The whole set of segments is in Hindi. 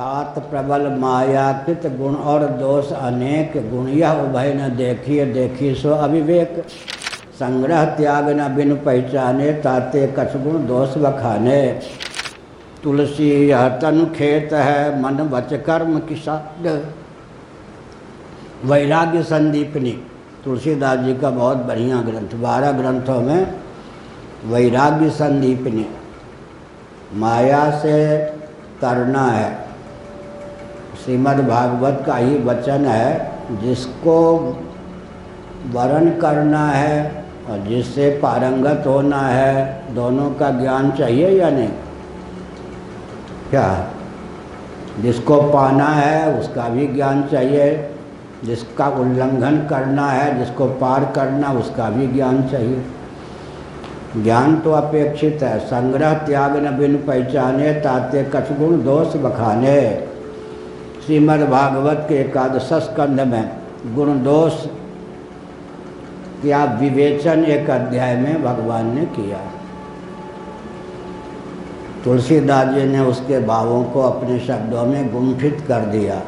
तात प्रबल माया कृत गुण और दोष अनेक, गुण यह उभय न देखिए देखी सो अविवेक। संग्रह त्याग न बिन पहचाने, ताते कछ गुण दोष बखाने। तुलसी यह तनु खेत है, मन वच कर्म की साध। वैराग्य संदीपनी तुलसीदास जी का बहुत बढ़िया ग्रंथ, 12 ग्रंथों में वैराग्य संदीपनी। माया से तरना है, श्रीमद् भागवत का ही वचन है। जिसको वरण करना है और जिससे पारंगत होना है, दोनों का ज्ञान चाहिए या नहीं? क्या? जिसको पाना है उसका भी ज्ञान चाहिए, जिसका उल्लंघन करना है, जिसको पार करना उसका भी ज्ञान चाहिए। ज्ञान तो अपेक्षित है। संग्रह त्याग न बिन पहचाने, ताते कछ गुण दोष बखाने। श्रीमद् भागवत के 11 स्कंध में गुण दोष क्या विवेचन एक अध्याय में भगवान ने किया। तुलसीदास जी ने उसके भावों को अपने शब्दों में गुंफित कर दिया।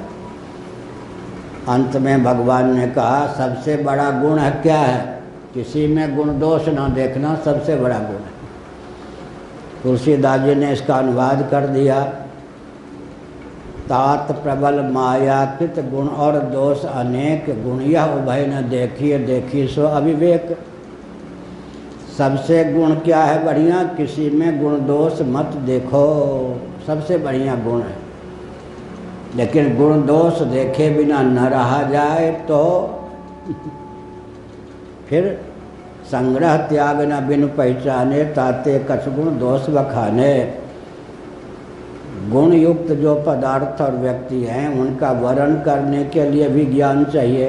अंत में भगवान ने कहा सबसे बड़ा गुण है क्या है? किसी में गुण दोष ना देखना सबसे बड़ा गुण है। तुलसीदास जी ने इसका अनुवाद कर दिया। तात प्रबल माया कृत गुण और दोष अनेक, गुण यह उभय न देखिए देखी सो अविवेक। सबसे गुण क्या है बढ़िया? किसी में गुण दोष मत देखो, सबसे बढ़िया गुण है। लेकिन गुण दोष देखे बिना न रहा जाए तो फिर संग्रह त्याग न बिन पहचाने, ताते कछ गुण दोष बखाने। गुण युक्त जो पदार्थ और व्यक्ति हैं उनका वर्ण करने के लिए भी ज्ञान चाहिए।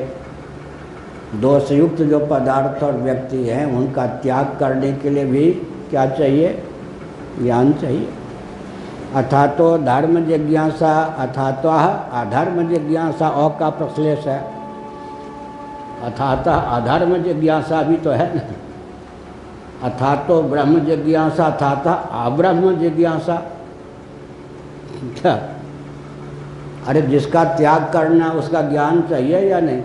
दोष युक्त जो पदार्थ और व्यक्ति हैं उनका त्याग करने के लिए भी क्या चाहिए? ज्ञान चाहिए। अथातो धर्म जिज्ञासा, अथातः अधर्म जिज्ञासा। औ का प्रश्लेष है। अथातः अधर्म जिज्ञासा भी तो है ना। अथातो ब्रह्म जिज्ञासा, अथातः अब्रह्म जिज्ञासा। क्या? अरे जिसका त्याग करना उसका ज्ञान चाहिए या नहीं?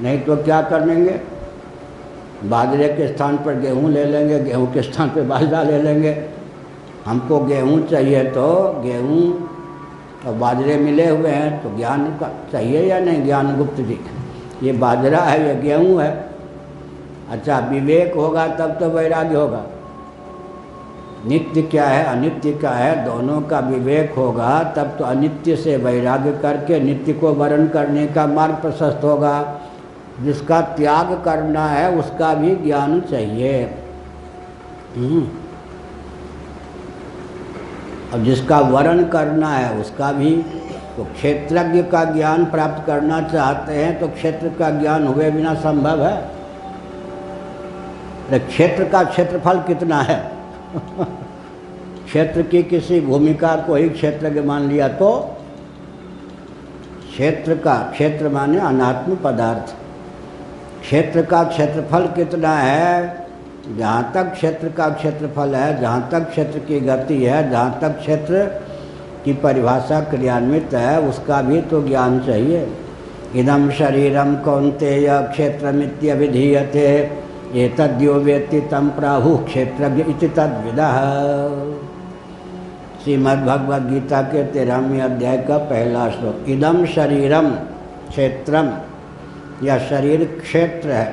नहीं तो क्या कर लेंगे? बाजरे के स्थान पर गेहूं ले लेंगे, गेहूं के स्थान पर बाजरा ले लेंगे। हमको गेहूं चाहिए तो गेहूं और बाजरे मिले हुए हैं तो ज्ञान का चाहिए या नहीं? ज्ञान गुप्त जी, ये बाजरा है, ये गेहूं है। अच्छा, विवेक होगा तब तो वैराग्य होगा। नित्य क्या है, अनित्य क्या है, दोनों का विवेक होगा तब तो अनित्य से वैराग्य करके नित्य को वर्ण करने का मार्ग प्रशस्त होगा। जिसका त्याग करना है उसका भी ज्ञान चाहिए। और जिसका वर्ण करना है उसका भी। तो क्षेत्रज्ञ का ज्ञान प्राप्त करना चाहते हैं तो क्षेत्र का ज्ञान हुए बिना संभव है? क्षेत्र का क्षेत्रफल कितना है? क्षेत्र की किसी भूमिका को ही क्षेत्रज्ञ मान लिया तो क्षेत्र का, क्षेत्र माने अनात्म पदार्थ, क्षेत्र का क्षेत्रफल कितना है? जहाँ तक क्षेत्र का क्षेत्रफल है, जहाँ तक क्षेत्र की गति है, जहाँ तक क्षेत्र की परिभाषा क्रियान्वित है, उसका भी तो ज्ञान चाहिए। इदं शरीरम कौन्तेय क्षेत्रमित्यभिधीयते, एतद्यो वेत्ति तं प्राहुः क्षेत्रज्ञ इति तद्विदः। श्रीमद्भगवद गीता के 13वें अध्याय का पहला श्लोक। इदं शरीरम क्षेत्रम, यह शरीर क्षेत्र है।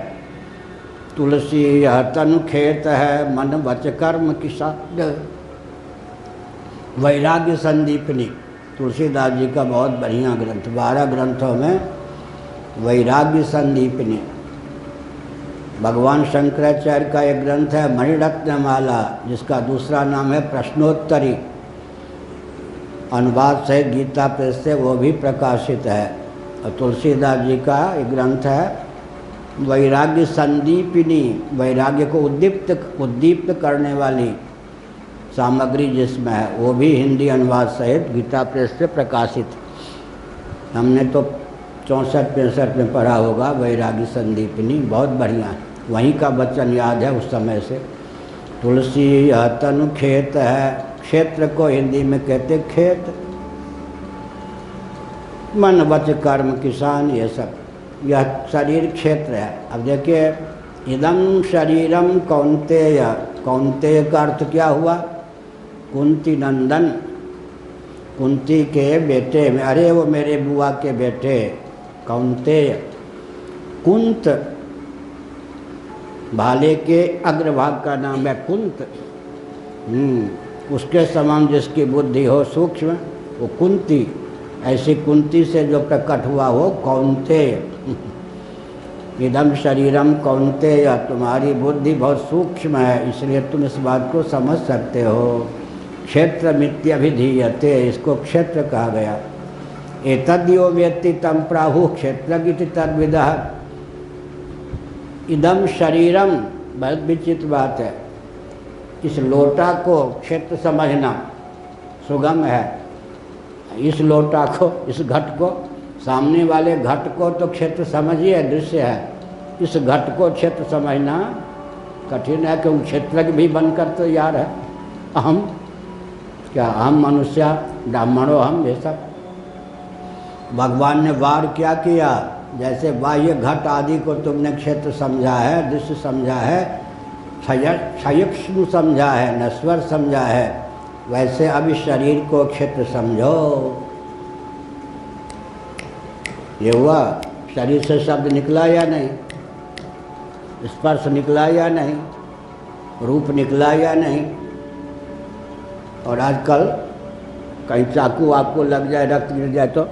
तुलसी यह तनु खेत है, मन वच कर्म की साध। वैराग्य संदीपनी तुलसीदास जी का बहुत बढ़िया ग्रंथ, 12 ग्रंथों में वैराग्य संदीपनी। भगवान शंकराचार्य का एक ग्रंथ है मणिरत्नमाला, जिसका दूसरा नाम है प्रश्नोत्तरी। अनुवाद से गीता प्रेस से वो भी प्रकाशित है। और तुलसीदास जी का एक ग्रंथ है वैराग्य संदीपिनी, वैराग्य को उद्दीप्त करने वाली सामग्री जिसमें है, वो भी हिंदी अनुवाद सहित गीता प्रेस से प्रकाशित। हमने तो 64-65 में पढ़ा होगा वैराग्य संदीपिनी, बहुत बढ़िया है। वहीं का वचन याद है उस समय से। तुलसी यह तनु खेत है, क्षेत्र को हिंदी में कहते खेत। मन वच कर्म किसान, ये सब यह शरीर क्षेत्र है। अब देखिए, इदम शरीरम कौन्तेय, कौन्तेय का अर्थ क्या हुआ? कुंती नंदन, कुंती के बेटे में, अरे वो मेरे बुआ के बेटे कौन्तेय। कुंत भाले के अग्रभाग का नाम है कुंत। उसके समान जिसकी बुद्धि हो सूक्ष्म, वो कुंती। ऐसी कुंती से जो प्रकट हुआ हो कौन्तेय। इदम शरीरम कौन्तेय, तुम्हारी बुद्धि बहुत सूक्ष्म है, इसलिए तुम इस बात को समझ सकते हो। क्षेत्र मित्यभिधीयते, इसको क्षेत्र कहा गया। एतद्यो वेत्ति तम प्राहु क्षेत्रज्ञ तद्विदः। इदम शरीरम, बहुत विचित्र बात है। इस लोटा को क्षेत्र समझना सुगम है। इस लोटा को, इस घट को, सामने वाले घट को तो क्षेत्र समझिए, दृश्य है। इस घट को क्षेत्र समझना कठिन है, क्योंकि क्षेत्रज्ञ भी बनकर तो यार है। अहम क्या, अहम मनुष्य, ब्राह्मणो हम, ये सब। भगवान ने वार क्या किया? जैसे बाह्य घट आदि को तुमने क्षेत्र समझा है, दृश्य समझा है, क्षयक्षु समझा है, नश्वर समझा है, वैसे अब इस शरीर को क्षेत्र समझो। ये हुआ, शरीर से शब्द निकला या नहीं, स्पर्श निकला या नहीं, रूप निकला या नहीं। और आजकल कहीं चाकू आपको लग जाए, रक्त गिर जाए तो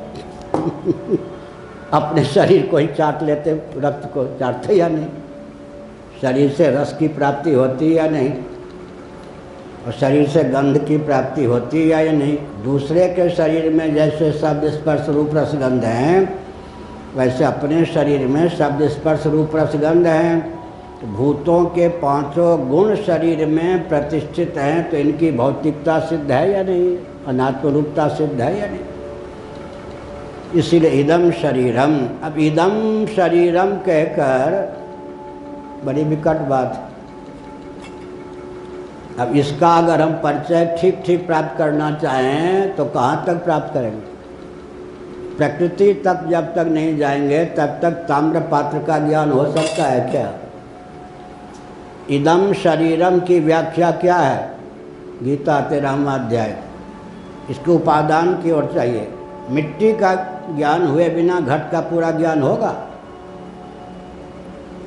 अपने शरीर को ही चाट लेते, रक्त को चाटते या नहीं। शरीर से रस की प्राप्ति होती या नहीं, और शरीर से गंध की प्राप्ति होती है या नहीं। दूसरे के शरीर में जैसे शब्द स्पर्श रूप रसगंध हैं, वैसे अपने शरीर में शब्द स्पर्श रूप रसगंध हैं। भूतों के पांचों गुण शरीर में प्रतिष्ठित हैं, तो इनकी भौतिकता सिद्ध है या नहीं, अनात्म रूपता सिद्ध है या नहीं। इसीलिए इदम शरीरम, अब इदम शरीरम कहकर बड़ी विकट बात है। अब इसका अगर हम परिचय ठीक ठीक प्राप्त करना चाहें तो कहाँ तक प्राप्त करेंगे? प्रकृति तक जब तक नहीं जाएंगे तब तक ताम्र पात्र का ज्ञान हो सकता है क्या? इदम शरीरम की व्याख्या क्या है? गीता 13वां अध्याय। इसके उपादान की ओर चाहिए। मिट्टी का ज्ञान हुए बिना घट का पूरा ज्ञान होगा?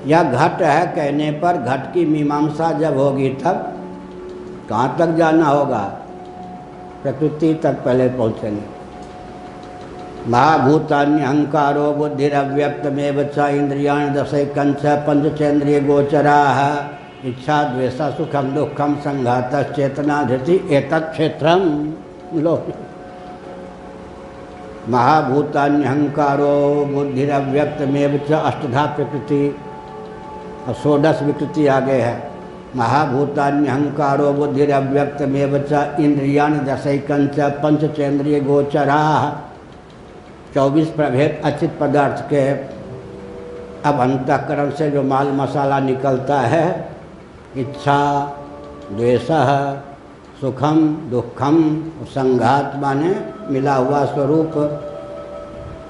या घट है कहने पर घट की मीमांसा जब होगी तब कहाँ तक जाना होगा? प्रकृति तक पहले पहुँचेंगे। महाभूतान्यहंकारो बुद्धिरव्यक्तमेव च इंद्रियाणि दशैकञ्च पंचचेन्द्रिय गोचराः इच्छा द्वेषा सुखम दुखम संघातः चेतना धृति एतत् क्षेत्रम। लो, महाभूतान्यहंकारो बुद्धिरव्यक्तमेव च, अष्टधा प्रकृति और षोडश विकृति आगे है। महाभूतान्यहंकारो बुद्धिरव्यक्तमेव च इंद्रियाणि दशैकञ्च पंचचेन्द्रिय गोचराः, 24 प्रभेद अचित पदार्थ के। अब अंतःकरण से जो माल मसाला निकलता है, इच्छा द्वेषः सुखम दुखम, संघात माने मिला हुआ स्वरूप।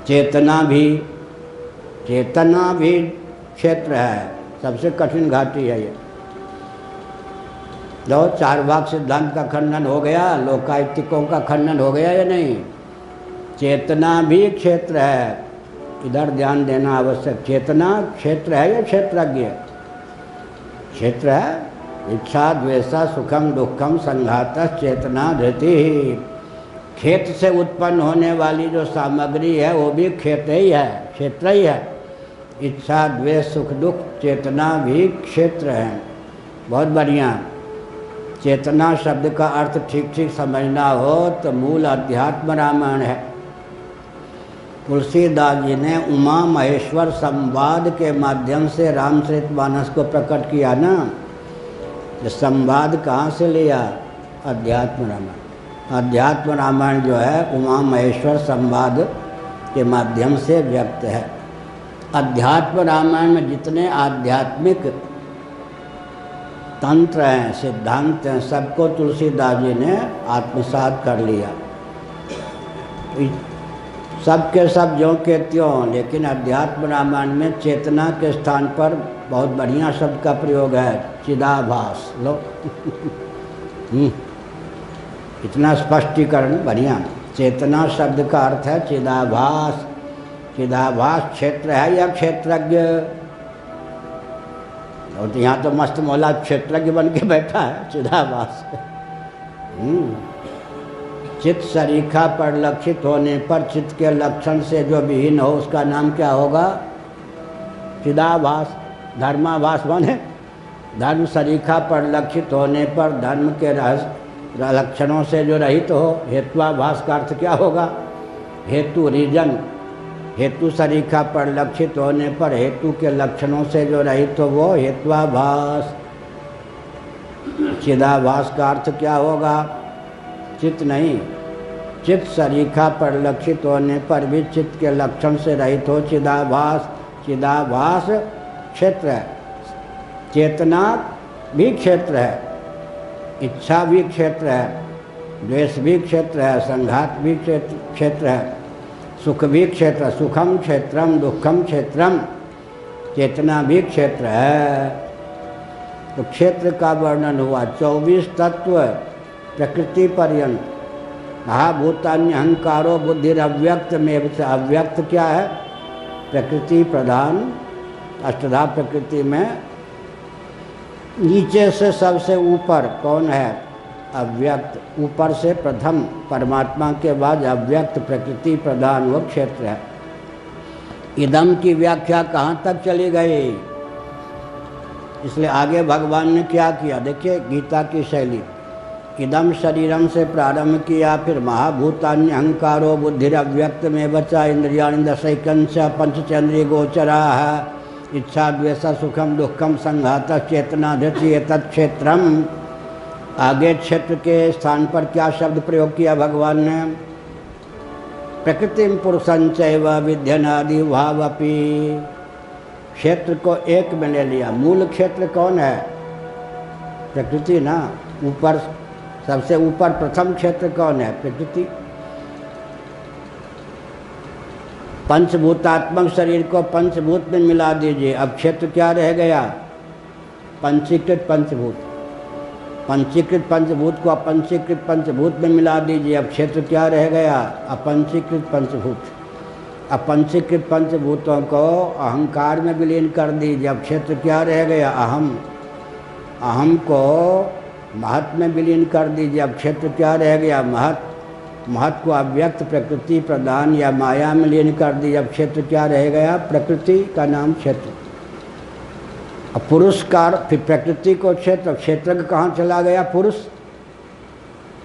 चेतना भी क्षेत्र है, सबसे कठिन घाटी है ये। लो, चार भाग सिद्धांत का खंडन हो गया, लोकायतिकों का खंडन हो गया या नहीं? चेतना भी क्षेत्र है, इधर ध्यान देना आवश्यक। चेतना क्षेत्र है या क्षेत्रज्ञ? क्षेत्र है। इच्छा द्वेषा सुखम दुखम संघातः चेतना धृति। खेत से उत्पन्न होने वाली जो सामग्री है वो भी खेत ही है, क्षेत्र ही है। इच्छा द्वेष सुख दुख चेतना भी क्षेत्र है। बहुत बढ़िया। चेतना शब्द का अर्थ ठीक ठीक समझना हो तो मूल अध्यात्म रामायण है। तुलसीदास जी ने उमा महेश्वर संवाद के माध्यम से रामचरितमानस को प्रकट किया ना। ये संवाद कहाँ से लिया? अध्यात्म रामायण। अध्यात्म रामायण जो है उमा महेश्वर संवाद के माध्यम से व्यक्त है। अध्यात्म रामायण में जितने आध्यात्मिक तंत्र हैं, सिद्धांत हैं, सबको तुलसीदास जी ने आत्मसात कर लिया। सब के सब ज्यों के त्यों, लेकिन अध्यात्म रामायण में चेतना के स्थान पर बहुत बढ़िया शब्द का प्रयोग है, चिदाभास। लो इतना स्पष्टीकरण बढ़िया। चेतना शब्द का अर्थ है चिदाभास। चिदाभास क्षेत्र है या क्षेत्रज्ञ? और तो यहाँ तो मस्त मौला क्षेत्रज्ञ बन के बैठा है, चिदाभास। चित्त सरीखा परिलक्षित होने पर चित्त के लक्षण से जो विहीन हो उसका नाम क्या होगा? चिदाभास। धर्माभास बने धर्म सरीखा परिलक्षित होने पर धर्म के लक्षणों से जो रहित हो। हेत्वाभास का अर्थ क्या होगा? हेतु, रीजन। हेतु सरीखा परिलक्षित होने पर हेतु के लक्षणों से जो रहित हो वो हेत्वाभास। चिदाभास का अर्थ क्या होगा? चित्त नहीं, चित्त सरीखा परिलक्षित होने पर भी चित्त के लक्षण से रहित हो, चिदाभास। चिदाभास क्षेत्र है, चेतना भी क्षेत्र है, इच्छा भी क्षेत्र है, द्वेष भी क्षेत्र है, संघात भी क्षेत्र है, सुख भी क्षेत्र, सुखम क्षेत्रम दुखम क्षेत्रम, चेतना भी क्षेत्र है। तो क्षेत्र का वर्णन हुआ। 24 तत्व प्रकृति पर्यंत। महाभूतान्य अहंकारो बुद्धिर अव्यक्त में से। अव्यक्त क्या है? प्रकृति प्रधान। अष्टधा प्रकृति में नीचे से सबसे ऊपर कौन है? अव्यक्त। ऊपर से प्रथम परमात्मा के बाद अव्यक्त प्रकृति प्रधान वो क्षेत्र है। इदम की व्याख्या कहाँ तक चली गई? इसलिए आगे भगवान ने क्या किया देखिए, गीता की शैली। इदम शरीरम से प्रारंभ किया, फिर महाभूतान्य अहंकारो बुद्धिरव्यक्त में बचा, इंद्रियाणि दशैकंच पंचचंद्रिय गोचरा है, इच्छा द्वेष सुखम दुखम संघात चेतना धृति तत्क्षेत्रम। आगे क्षेत्र के स्थान पर क्या शब्द प्रयोग किया भगवान ने? प्रकृतिम पुरुषंचैव विध्यनादि भावपि। क्षेत्र को एक में ले लिया। मूल क्षेत्र कौन है? प्रकृति ना। ऊपर सबसे ऊपर प्रथम क्षेत्र कौन है? प्रकृति। पंचभूतात्मक शरीर को पंचभूत में मिला दीजिए, अब क्षेत्र क्या रह गया? पंचीकृत पंचभूत। पंचीकृत पंचभूत को अपंचीकृत पंचभूत में मिला दीजिए, अब क्षेत्र क्या रह गया? अपंचीकृत पंचभूत। अपंचीकृत पंचभूतों को अहंकार में विलीन कर दीजिए, अब क्षेत्र क्या रह गया? अहम। अहम को महत में विलीन कर दीजिए, अब क्षेत्र क्या रह गया? महत। महत को अव्यक्त प्रकृति प्रधान या माया में लीन कर दीजिए, अब क्षेत्र क्या रह गया? प्रकृति का नाम क्षेत्र। अब पुरुष का फिर प्रकृति को क्षेत्र, क्षेत्र कहाँ चला गया? पुरुष।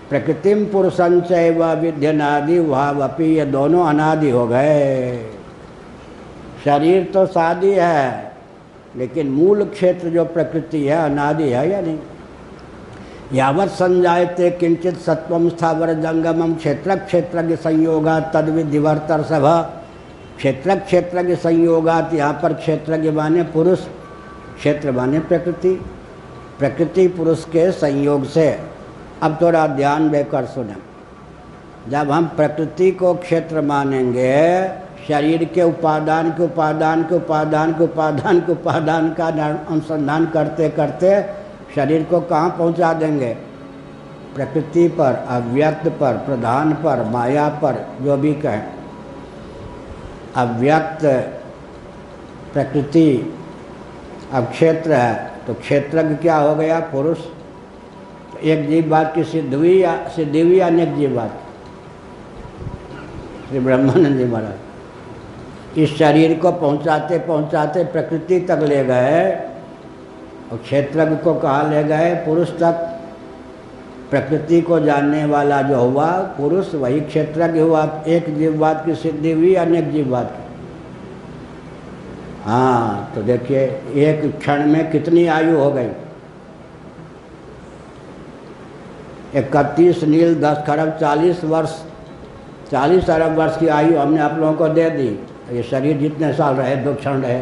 प्रकृतिम पुरुषंचैव विध्यनादि भावपि, ये दोनों अनादि हो गए। शरीर तो सादी है, लेकिन मूल क्षेत्र जो प्रकृति है अनादि है या नहीं? यावत् संजायते किंचित सत्वम स्थावर जंगमम क्षेत्र क्षेत्रज्ञ संयोगात् तद्विधिवर्तर सभा। क्षेत्र क्षेत्रज्ञ संयोगात्, यहाँ पर क्षेत्रज्ञ माने पुरुष, क्षेत्र माने प्रकृति। प्रकृति पुरुष के संयोग से। अब थोड़ा ध्यान देकर सुने। जब हम प्रकृति को क्षेत्र मानेंगे, शरीर के उपादान के उपादान के उपादान के उपादान के उपादान का अनुसंधान करते करते शरीर को कहाँ पहुँचा देंगे? प्रकृति पर, अव्यक्त पर, प्रधान पर, माया पर, जो भी कहें। अव्यक्त प्रकृति अब क्षेत्र है, तो क्षेत्रज्ञ क्या हो गया? पुरुष। तो एक जीव बात की सिद्ध हुई या अनेक जीव बात? श्री ब्रह्मानंद जी महाराज इस शरीर को पहुंचाते पहुंचाते प्रकृति तक ले गए, और क्षेत्रज्ञ को कहाँ ले गए? पुरुष तक। प्रकृति को जानने वाला जो हुआ पुरुष, वही क्षेत्रज्ञ हुआ। एक जीववाद की सिद्धि हुई, अनेक जीववाद की। हाँ, तो देखिए एक क्षण में कितनी आयु हो गई? 31 नील 10 खरब 40 वर्ष, 40 अरब वर्ष की आयु हमने आप लोगों को दे दी। ये शरीर जितने साल रहे, 2 क्षण रहे।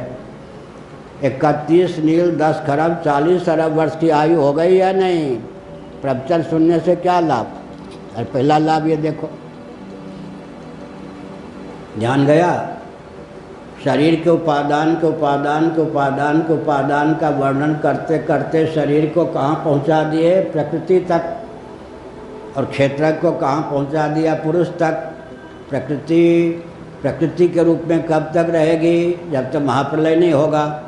31 नील 10 खरब 40 अरब वर्ष की आयु हो गई या नहीं? प्रवचन सुनने से क्या लाभ? और पहला लाभ ये देखो, ध्यान गया। शरीर के उपादान के उपादान के उपादान के उपादान का वर्णन करते करते शरीर को कहाँ पहुँचा दिए? प्रकृति तक। और क्षेत्र को कहाँ पहुँचा दिया? पुरुष तक। प्रकृति के रूप में कब तक रहेगी? जब तक महाप्रलय नहीं होगा।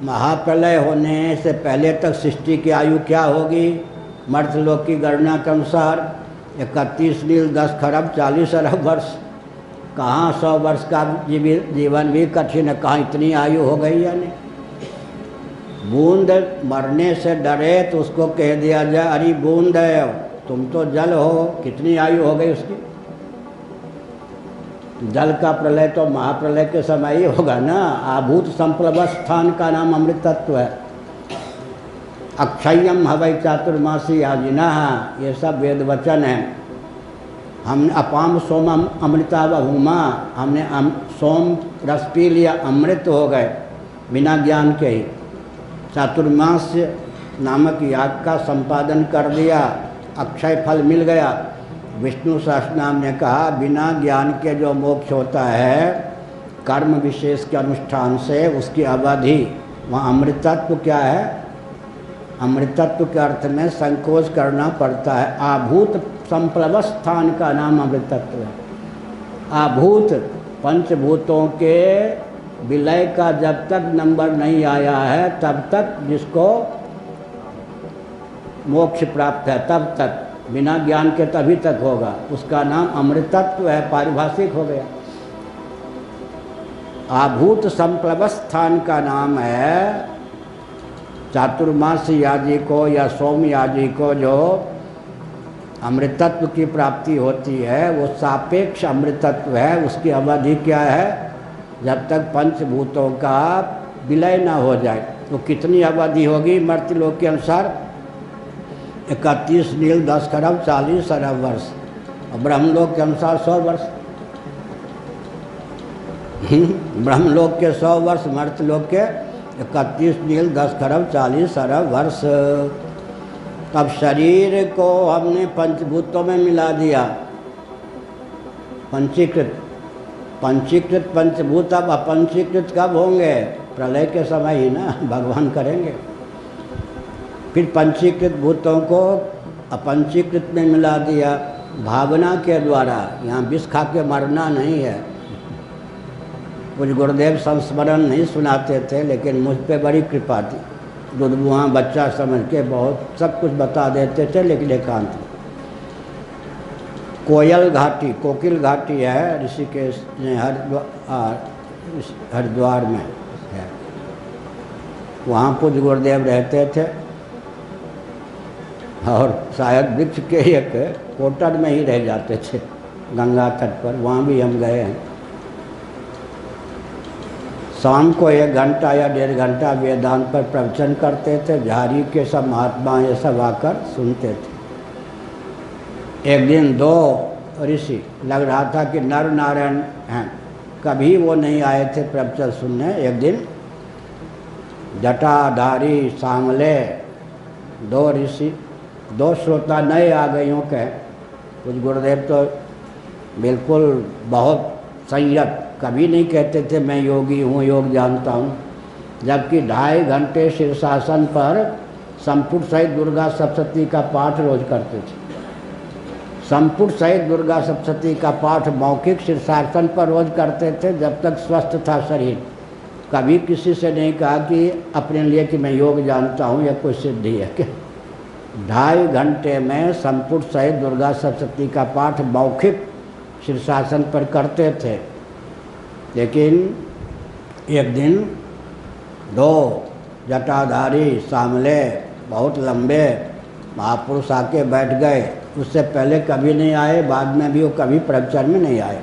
महाप्रलय होने से पहले तक सृष्टि की आयु क्या होगी? मर्त्यलोक की गणना के अनुसार 31 नील 10 खरब 40 अरब वर्ष। कहाँ 100 वर्ष का जीवन भी कठिन है, कहाँ इतनी आयु हो गई या नहीं। बूंद मरने से डरे तो उसको कह दिया जाए, अरे बूंद है, तुम तो जल हो, कितनी आयु हो गई उसकी। जल का प्रलय तो महाप्रलय के समय ही होगा ना। आभूत संप्लव स्थान का नाम अमृत तत्व है। अक्षयम हवै चातुर्मासी आजिना, ये सब वेद वचन है। हमने अपाम सोमम अमृता बहुमा, हमने सोम रस पी लिया, अमृत हो गए बिना ज्ञान के ही। चातुर्मास्य नामक याग का संपादन कर दिया, अक्षय फल मिल गया। विष्णु सहस्रनाम ने कहा बिना ज्ञान के जो मोक्ष होता है कर्म विशेष के अनुष्ठान से, उसकी अवधि, वहाँ अमृतत्व क्या है? अमृतत्व के अर्थ में संकोच करना पड़ता है। आभूत संप्लव स्थान का नाम अमृतत्व है। आभूत पंचभूतों के विलय का जब तक नंबर नहीं आया है तब तक जिसको मोक्ष प्राप्त है, तब तक, बिना ज्ञान के तभी तक होगा। उसका नाम अमृतत्व है, पारिभाषिक हो गया। आभूत संप्लव स्थान का नाम है चातुर्मास याजी को या सोम याजी को जो अमृतत्व की प्राप्ति होती है, वो सापेक्ष अमृतत्व है। उसकी अवधि क्या है? जब तक पंचभूतों का विलय ना हो जाए। तो कितनी अवधि होगी मर्त्यलोक के अनुसार? 31 नील 10 खरब 40 अरब वर्ष। और ब्रह्मलोक के अनुसार 100 वर्ष। ब्रह्मलोक के 100 वर्ष, मर्त्यलोक के 31 नील 10 खरब 40 अरब वर्ष। तब शरीर को हमने पंचभूतों में मिला दिया, पंचीकृत पंचभूत। अब अपंचीकृत कब होंगे? प्रलय के समय ही ना, भगवान करेंगे। फिर पंचीकृत भूतों को अपंचीकृत में मिला दिया भावना के द्वारा। यहाँ विष खा के मरना नहीं है। कुछ गुरुदेव संस्मरण नहीं सुनाते थे, लेकिन मुझ पे बड़ी कृपा थी। दुधबुआ बच्चा समझ के बहुत सब कुछ बता देते थे, लेकिन एकांत। कोयल घाटी, कोकिल घाटी है ऋषिकेश में, हरिद्वार में है। वहाँ पूज्य गुरुदेव रहते थे और शायद वृक्ष के एक कोटर में ही रह जाते थे गंगा तट पर। वहाँ भी हम गए हैं। शाम को 1 घंटा या 1.5 घंटा वेदांत पर प्रवचन करते थे। झारी के सब महात्मा ये सब आकर सुनते थे। एक दिन 2 ऋषि, लग रहा था कि नर नारायण हैं, कभी वो नहीं आए थे प्रवचन सुनने। एक दिन जटाधारी सांवले 2 ऋषि, 2 श्रोता नए आ गए यूँ कहें। कुछ गुरुदेव तो बिल्कुल बहुत संयत, कभी नहीं कहते थे मैं योगी हूँ, योग जानता हूँ। जबकि 2.5 घंटे शीर्षासन पर संपुट सहित दुर्गा सप्तशती का पाठ रोज करते थे। संपुट सहित दुर्गा सप्तशती का पाठ मौखिक शीर्षासन पर रोज करते थे जब तक स्वस्थ था शरीर। कभी किसी से नहीं कहा कि अपने लिए कि मैं योग जानता हूँ या कोई सिद्धि है क्या। 2.5 घंटे में संपुट सहित दुर्गा सप्तशती का पाठ मौखिक शीर्षासन पर करते थे। लेकिन एक दिन 2 जटाधारी सांवले बहुत लंबे महापुरुष आके बैठ गए। उससे पहले कभी नहीं आए, बाद में भी वो कभी प्रवचन में नहीं आए।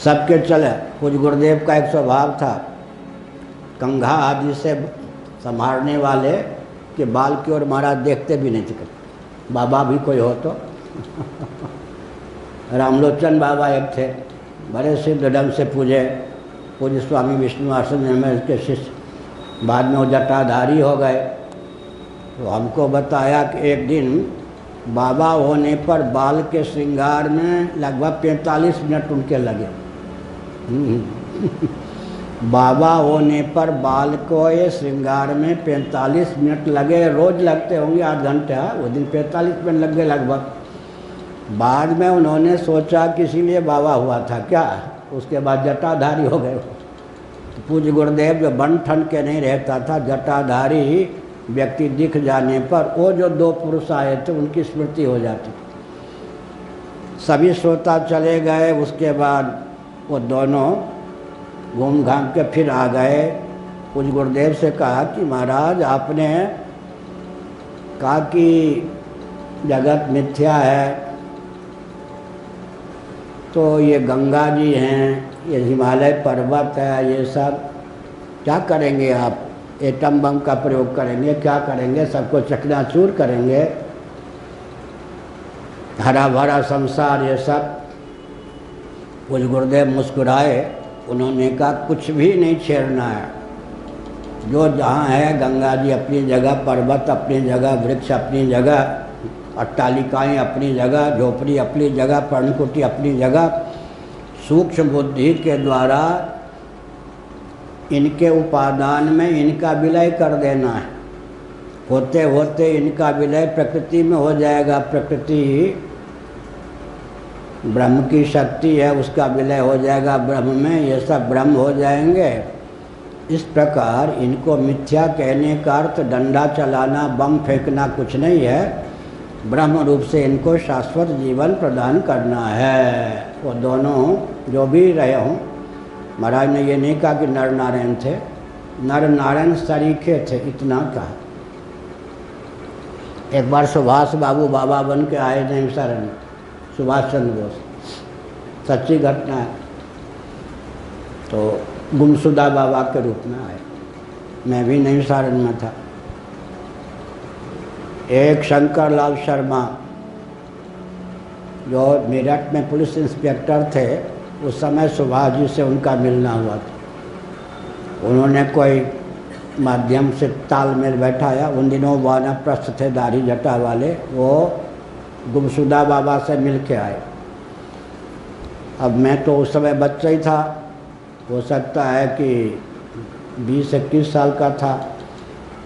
सबके चले। कुछ गुरुदेव का एक स्वभाव था, कंघा आदि से संभालने वाले के बाल की ओर महाराज देखते भी नहीं थे। बाबा भी कोई हो तो रामलोचन बाबा एक थे, बड़े सिद्ध ढंग से पूजे। पूज्य स्वामी विष्णु आश्रम में उसके शिष्य, बाद में वो जटाधारी हो गए। तो हमको बताया कि एक दिन बाबा होने पर बाल के श्रृंगार में लगभग 45 मिनट उनके लगे। बाबा होने पर बाल को ये श्रृंगार में 45 मिनट लगे, रोज लगते होंगे 8 घंटे, वो दिन 45 मिनट लग गए लगभग। बाद में उन्होंने सोचा कि इसीलिए बाबा हुआ था क्या, उसके बाद जटाधारी हो गए। तो पूज्य गुरुदेव जो बन ठन के नहीं रहता था, जटाधारी व्यक्ति दिख जाने पर वो जो 2 पुरुष आए थे उनकी स्मृति हो जाती। सभी श्रोता चले गए, उसके बाद वो दोनों घूम घाम के फिर आ गए। पूज्य गुरुदेव से कहा कि महाराज आपने कहा कि जगत मिथ्या है, तो ये गंगा जी हैं, ये हिमालय पर्वत है, ये सब क्या करेंगे आप? एटम बम का प्रयोग करेंगे, क्या करेंगे? सबको चकनाचूर करेंगे, हरा भरा संसार ये सब। पूज्य गुरुदेव मुस्कुराए, उन्होंने कहा कुछ भी नहीं छेड़ना है, जो जहाँ है गंगा जी अपनी जगह, पर्वत अपनी जगह, वृक्ष अपनी जगह, अट्टालिकाएँ अपनी जगह, झोपड़ी अपनी जगह, पर्णकुटी अपनी जगह। सूक्ष्म बुद्धि के द्वारा इनके उपादान में इनका विलय कर देना है। होते होते इनका विलय प्रकृति में हो जाएगा। प्रकृति ब्रह्म की शक्ति है, उसका विलय हो जाएगा ब्रह्म में, ये सब ब्रह्म हो जाएंगे। इस प्रकार इनको मिथ्या कहने का अर्थ डंडा चलाना, बम फेंकना कुछ नहीं है, ब्रह्म रूप से इनको शाश्वत जीवन प्रदान करना है। वो दोनों जो भी रहे हों, महाराज ने ये नहीं कहा कि नर नारायण थे, नर नारायण सरीखे थे, इतना कहा। एक बार सुभाष बाबू बाबा बन के आए नैमिषारण्य, सुभाष चंद्र बोस, सच्ची घटना है। तो गुमशुदा बाबा के रूप में आए, मैं भी नैमिषारण्य में था। एक शंकर लाल शर्मा जो मेरठ में पुलिस इंस्पेक्टर थे, उस समय सुभाष जी से उनका मिलना हुआ था। उन्होंने कोई माध्यम से तालमेल बैठाया। उन दिनों वानप्रस्थ थे, दाढ़ी जटा वाले, वो गुमशुदा बाबा से मिल के आए। अब मैं तो उस समय बच्चा ही था, हो सकता है कि 20-21 साल का था।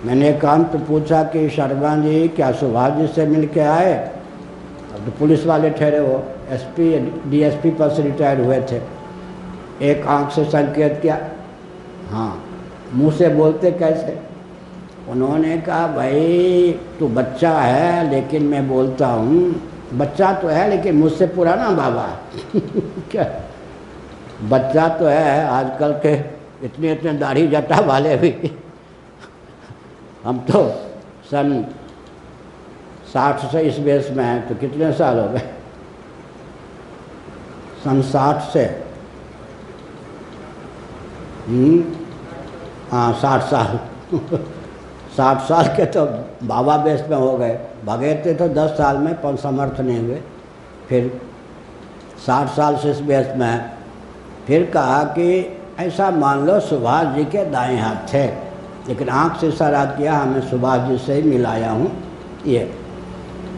मैंने एकांत तो पूछा कि शर्मा जी क्या सुभाष जी से मिल के आए? अब तो पुलिस वाले ठहरे, वो एसपी डीएसपी पर से रिटायर हुए थे। एक आंख से संकेत किया, हाँ। मुंह से बोलते कैसे? उन्होंने कहा भाई तू बच्चा है लेकिन मैं बोलता हूँ, बच्चा तो है लेकिन मुझसे पुराना बाबा क्या बच्चा तो है, आजकल के इतने इतने दाढ़ी जटा वाले भी हम तो सन 60 से इस बेस में हैं, तो कितने साल हो गए? सन 60 से हाँ 60 साल 60 साल के तो बाबा बेस में हो गए। भगे थे तो 10 साल में पर समर्थ नहीं हुए, फिर 60 साल से इस बेस में है। फिर कहा कि ऐसा मान लो सुभाष जी के दाएं हाथ थे, लेकिन आँख से इशारा किया, हमें सुभाष जी से ही मिलाया हूँ। ये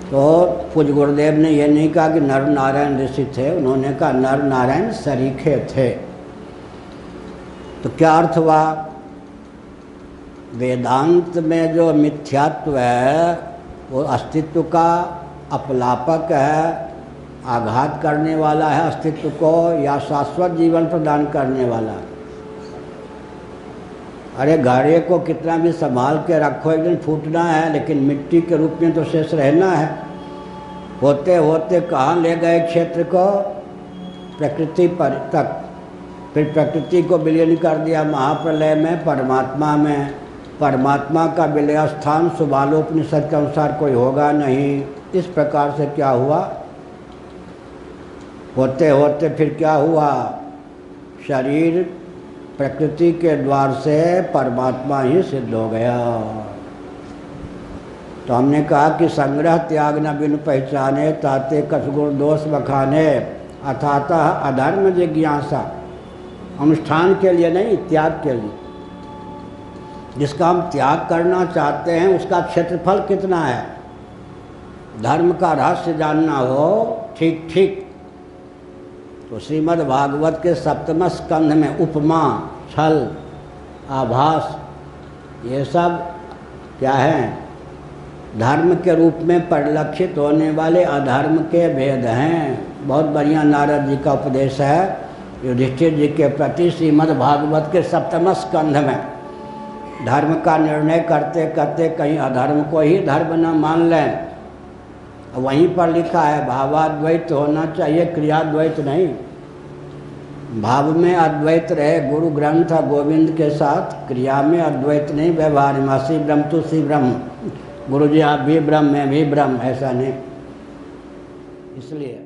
तो पूज्य गुरुदेव ने ये नहीं कहा कि नर नारायण ऋषि थे, उन्होंने कहा नर नारायण सरीखे थे। तो क्या अर्थ हुआ? वेदांत में जो मिथ्यात्व है वो अस्तित्व का अपलापक है, आघात करने वाला है अस्तित्व को, या शाश्वत जीवन प्रदान करने वाला। अरे घड़े को कितना भी संभाल के रखो, एक दिन फूटना है, लेकिन मिट्टी के रूप में तो शेष रहना है। होते होते कहाँ ले गए क्षेत्र को? प्रकृति पर तक, फिर प्रकृति को विलीन कर दिया महाप्रलय में परमात्मा में। परमात्मा का विलय स्थान सुबालोपनिषद के अनुसार कोई होगा नहीं। इस प्रकार से क्या हुआ? होते होते फिर क्या हुआ? शरीर प्रकृति के द्वार से परमात्मा ही सिद्ध हो गया। तो हमने कहा कि संग्रह त्याग न बिन पहचाने, ताते कछगुण दोष बखाने, अथातः अधर्म जिज्ञासा। अनुष्ठान के लिए नहीं, त्याग के लिए। जिसका हम त्याग करना चाहते हैं उसका क्षेत्रफल कितना है? धर्म का रहस्य जानना हो, ठीक ठीक तो श्रीमद् भागवत के सप्तम स्कंध में उपमा, छल, आभास, ये सब क्या है? धर्म के रूप में परिलक्षित होने वाले अधर्म के भेद हैं। बहुत बढ़िया नारद जी का उपदेश है युधिष्ठिर जी के प्रति श्रीमद् भागवत के सप्तम स्कंध में। धर्म का निर्णय करते करते कहीं अधर्म को ही धर्म न मान लें। वहीं पर लिखा है भावाद्वैत होना चाहिए, क्रियाद्वैत नहीं। भाव में अद्वैत रहे गुरु ग्रंथ गोविंद के साथ, क्रिया में अद्वैत नहीं व्यवहार में। सी ब्रह्म तू सी ब्रह्म, गुरु जी आप भी ब्रह्म मैं भी ब्रह्म, ऐसा नहीं। इसलिए